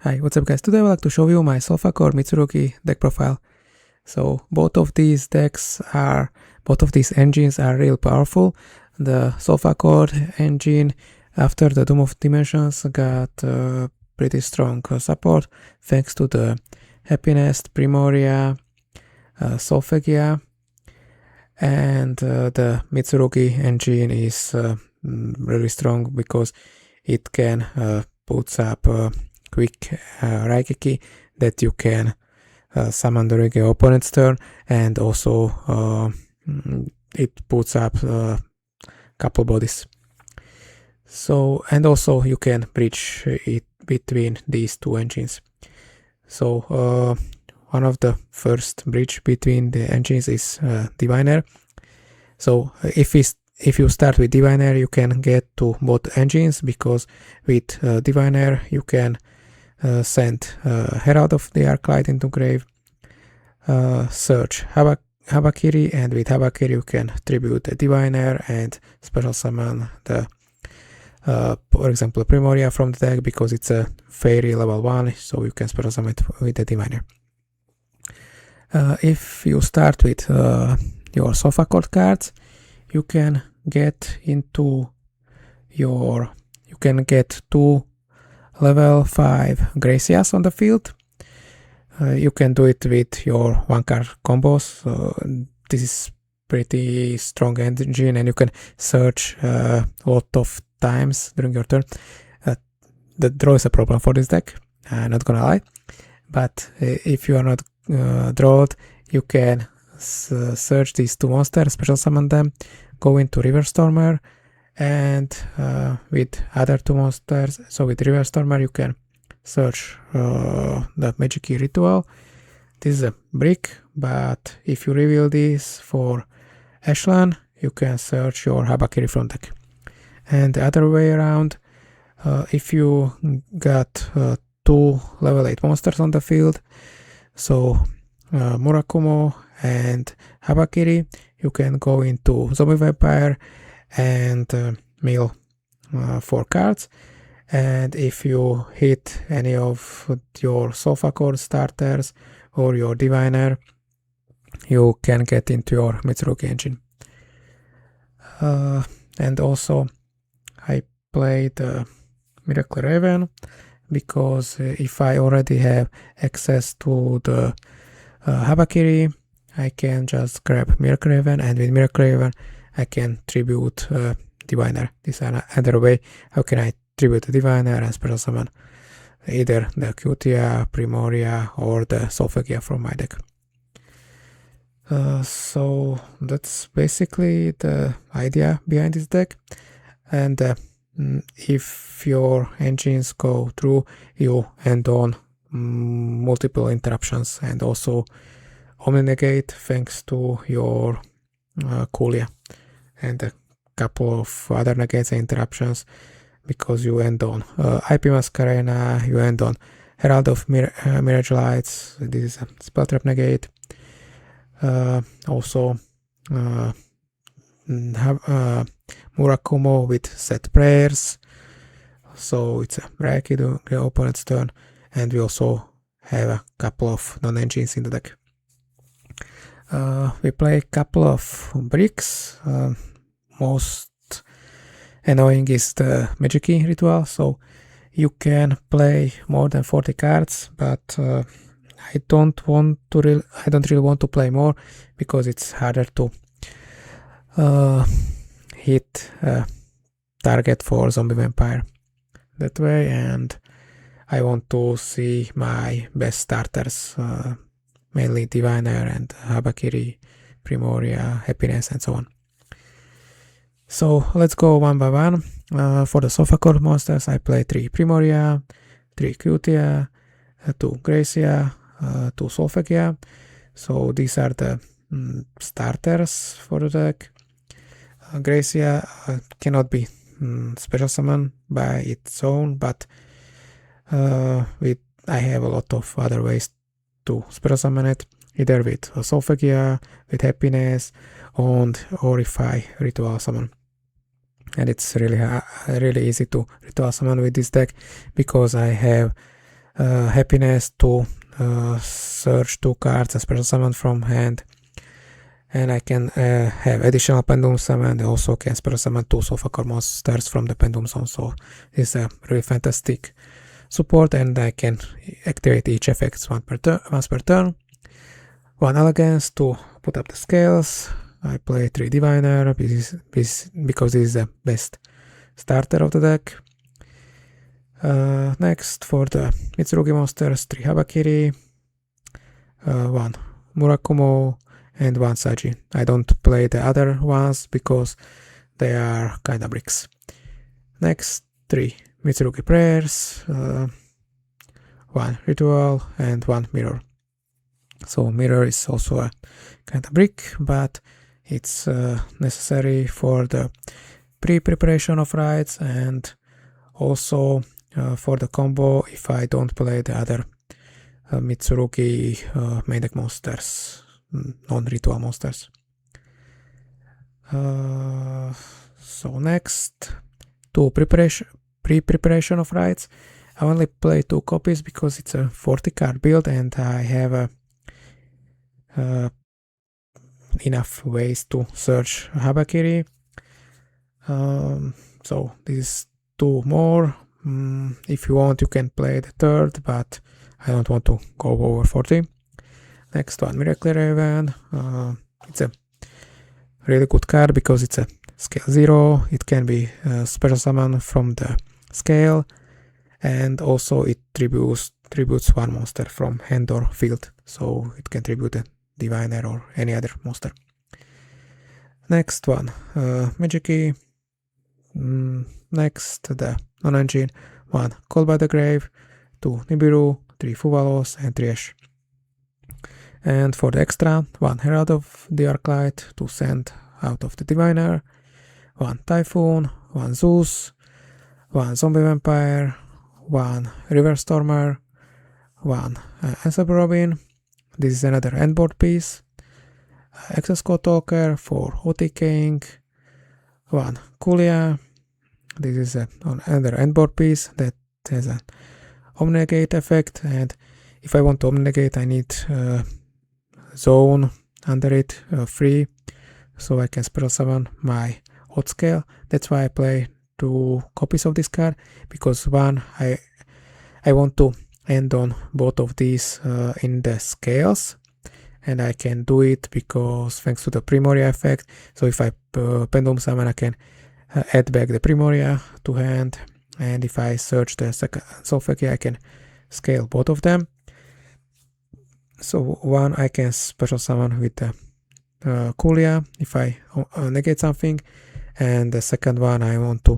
Hi, what's up guys? Today I would like to show you my Solfachord Mitsurugi deck profile. So both of these engines are real powerful. The Solfachord engine after the Doom of Dimensions got pretty strong support thanks to the Happiness, Primoria, Solfachia, and the Mitsurugi engine is really strong because it can put up quick Raigeki that you can summon during your opponent's turn, and also it puts up a couple bodies. So, and also you can bridge it between these two engines. So one of the first bridge between the engines is Diviner. So if you start with Diviner, you can get to both engines, because with Diviner you can send Herald of the Arclight into grave, search Habakiri, and with Habakiri you can tribute a Diviner and special summon the for example Primoria from the deck, because it's a fairy level 1, so you can special summon it with the Diviner. If you start with your Solfachord cards, you can get two level 5 Gracias on the field. You can do it with your 1-card combos. This is pretty strong engine, and you can search a lot of times during your turn. The draw is a problem for this deck, not gonna lie, but if you are not drawed, you can search these two monsters, special summon them, go into River Stormer, and with other two monsters, so with River Stormer you can search the Magic Key Ritual. This is a brick, but if you reveal this for Ashlan, you can search your Habakiri from deck. And the other way around, if you got two level 8 monsters on the field, so Murakumo and Habakiri, you can go into Zombie Vampire and mill 4 cards. And if you hit any of your Solfachord starters or your Diviner, you can get into your Mitsurugi engine. And also I played Miracle Raven, because if I already have access to the Habakiri, I can just grab Miracle Raven, and with Miracle Raven I can tribute Diviner. This is another way how can I tribute the Diviner and special summon either the Cutia, Primoria, or the Solfachia from my deck. So that's basically the idea behind this deck. And if your engines go through, you end on multiple interruptions, and also Omni-Negate thanks to your Kulia, and a couple of other negates and interruptions, because you end on IP Masquerena, you end on Herald of Mirage Lights, this is a spell trap negate. Also Murakumo with set prayers, so it's a Reiki during the opponent's turn, and we also have a couple of non-engines in the deck. We play a couple of bricks. Most annoying is the Magic Key Ritual, so you can play more than 40 cards, but I don't really want to play more, because it's harder to hit target for Zombie Vampire that way, and I want to see my best starters, mainly Diviner and Habakiri, Primoria, Happiness, and so on. So let's go one by one. For the Solfachord monsters, I play 3 Primoria, 3 Cutia, 2 Gracia, 2 Solfachia. So these are the starters for the deck. Gracia cannot be special summoned by its own, but I have a lot of other ways to special summon it, either with Solfachia, with Happiness, or if I ritual summon. And it's really easy to ritual summon with this deck, because I have Happiness to search 2 cards and special summon from hand. And I can have additional Pendulum Summon, and also can special summon 2 Solfachord monsters from the Pendulum Zone, so this is a really fantastic support, and I can activate each effect once per turn. 1 Elegance to put up the scales. I play 3 Diviner, because this is the best starter of the deck. Next, for the Mitsurugi monsters, 3 Habakiri, 1 Murakumo, and 1 Saji. I don't play the other ones because they are kinda bricks. Next, 3 Mitsurugi Prayers, 1 Ritual, and 1 Mirror. So Mirror is also a kinda brick, but it's necessary for the pre-preparation of rights, and also for the combo if I don't play the other Mitsurugi main deck monsters, non-ritual monsters. So next, to pre-preparation of rights. I only play 2 copies because it's a 40 card build, and I have enough ways to search Habakiri. So this is 2 more. If you want, you can play the third, but I don't want to go over 40. Next one, Miracle Raven. It's a really good card because it's a scale 0. It can be special summon from the scale, and also it tributes 1 monster from hand or field, so it can tribute a Diviner or any other monster. Next one, Magic-Key. Next, the non-engine. 1 Call by the Grave, 2 Nibiru, 3 Fuvalos, and 3 Ash. And for the extra, 1 Herald of the Arclight to send out of the Diviner, 1 Typhoon, 1 Zeus, 1 Zombie Vampire, 1 River Stormer, 1 Ensemble Robin. This is another endboard piece. Access Code Talker for OTKing, 1 Kulia. This is another endboard piece that has an Omnigate effect, and if I want to Omnigate, I need zone under it free, so I can special summon my odd scale. That's why I play 2 copies of this card, because one, I want to end on both of these in the scales, and I can do it because thanks to the Primoria effect. So if I Pendulum Summon, I can add back the Primoria to hand, and if I search the second Solfachord, I can scale both of them. So one I can special summon with the Kulia if I negate something, and the second one I want to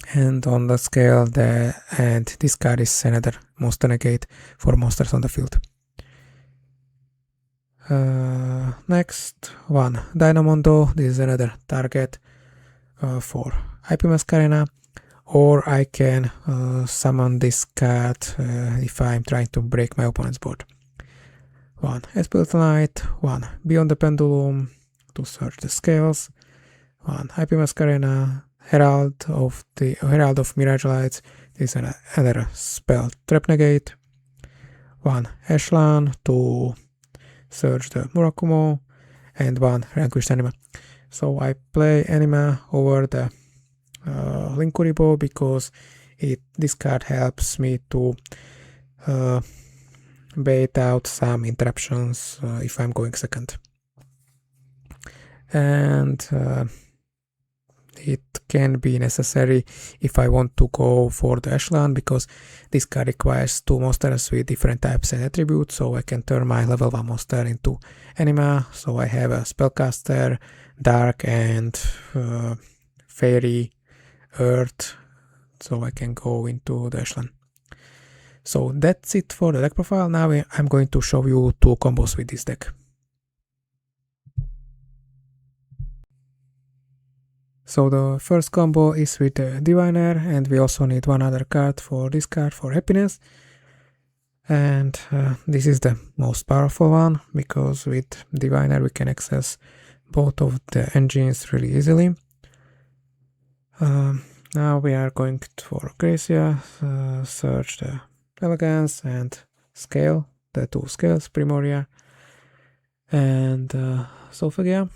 hand on the scale, and this card is another monster negate for monsters on the field. Next one, Dynamondo. This is another target for IP Masquerena, or I can summon this card if I'm trying to break my opponent's board. 1 Esprit Knight, 1 Beyond the Pendulum to search the scales, 1 IP Masquerena, Herald of Mirage Lights. This is another spell trap negate, 1 Ashlan to search the Murakumo, and 1 Vanquished Anima. So I play Anima over the Linkuribo because this card helps me to bait out some interruptions if I'm going second. And it can be necessary if I want to go for the Ashland, because this card requires 2 monsters with different types and attributes, so I can turn my level 1 monster into Anima. So I have a Spellcaster, Dark, and Fairy, Earth, so I can go into the Ashland. So that's it for the deck profile. Now I'm going to show you 2 combos with this deck. So the first combo is with the Diviner, and we also need 1 other card for this card for Happiness. And this is the most powerful one, because with Diviner we can access both of the engines really easily. Now we are going for Gracia, search the elegance and scale, the two scales, Primoria and Solfachord.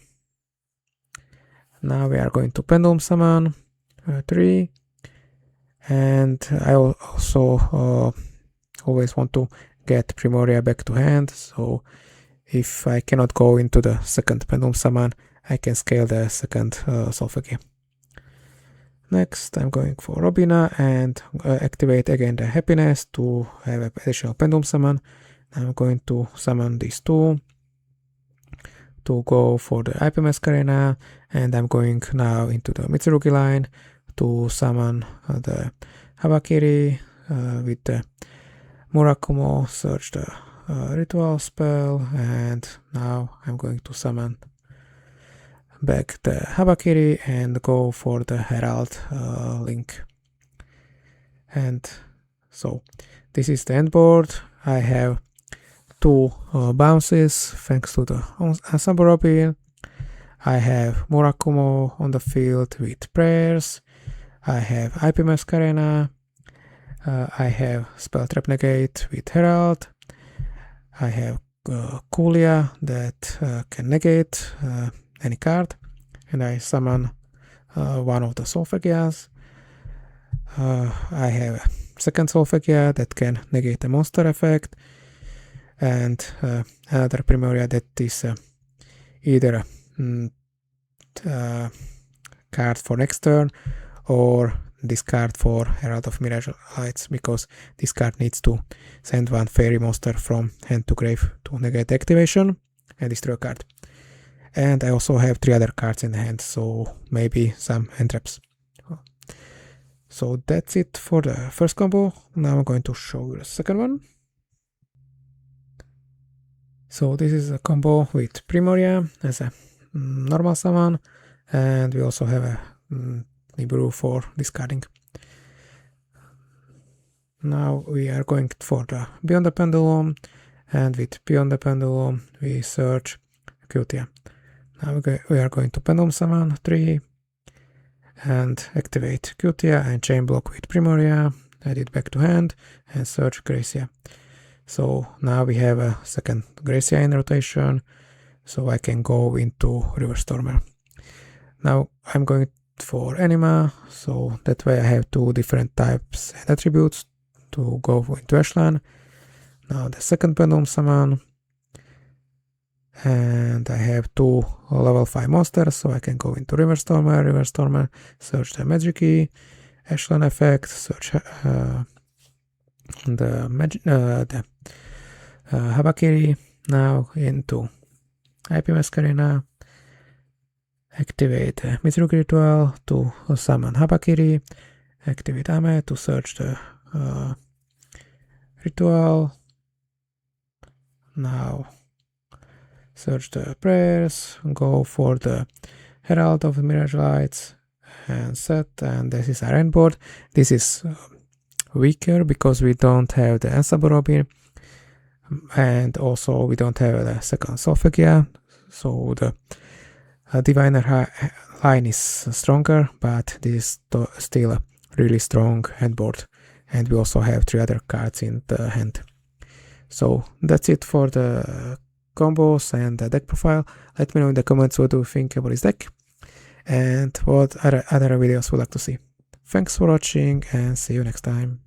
Now we are going to Pendulum Summon 3, and I also always want to get Primoria back to hand, so if I cannot go into the second Pendulum Summon, I can scale the second Solfachord. Next, I'm going for Robina and activate again the Happiness to have an additional Pendulum Summon. I'm going to summon these two to go for the IP Mascarena, and I'm going now into the Mitsurugi line to summon the Habakiri with the Murakumo, search the ritual spell, and now I'm going to summon back the Habakiri and go for the Herald link. And so this is the end board. I have two bounces thanks to the Ensemble Robin. I have Murakumo on the field with prayers. I have IP Mascarena. I have Spell Trap Negate with Herald. I have Kulia that can negate any card, and I summon one of the Solfachords. I have a second Solfachord that can negate a monster effect, and another Primoria that is either a card for next turn or discard for Herald of Mirage Lights, because this card needs to send one fairy monster from hand to grave to negate activation and destroy a card. And I also have 3 other cards in hand, so maybe some hand traps. So that's it for the first combo. Now I'm going to show you the second one. So this is a combo with Primoria as a normal summon, and we also have a Nibiru for discarding. Now we are going for the Beyond the Pendulum, and with Beyond the Pendulum we search Yugioh. Now we are going to Pendulum Summon 3 and activate Yugioh and Chain Block with Primoria, add it back to hand and search Gracia. So now we have a second Gracia in rotation, so I can go into River Stormer. Now I'm going for Anima, so that way I have 2 different types and attributes to go into Ashland. Now the second Pendulum Summon, and I have 2 level 5 monsters, so I can go into River Stormer, search the Magic Key, Ashland effect, search the Habakiri, now into IP Mascarena, activate Mitsurugi Ritual to summon Habakiri, activate Ame to search the ritual, now search the prayers, go for the Herald of the Mirage Lights and set, and this is our end board. This is weaker because we don't have the Ensemble Robin, and also we don't have the second Solfachord, so the Diviner line is stronger, but this is still a really strong handboard, and we also have 3 other cards in the hand. So that's it for the combos and the deck profile. Let me know in the comments what do you think about this deck and what other videos would like to see. Thanks for watching and see you next time.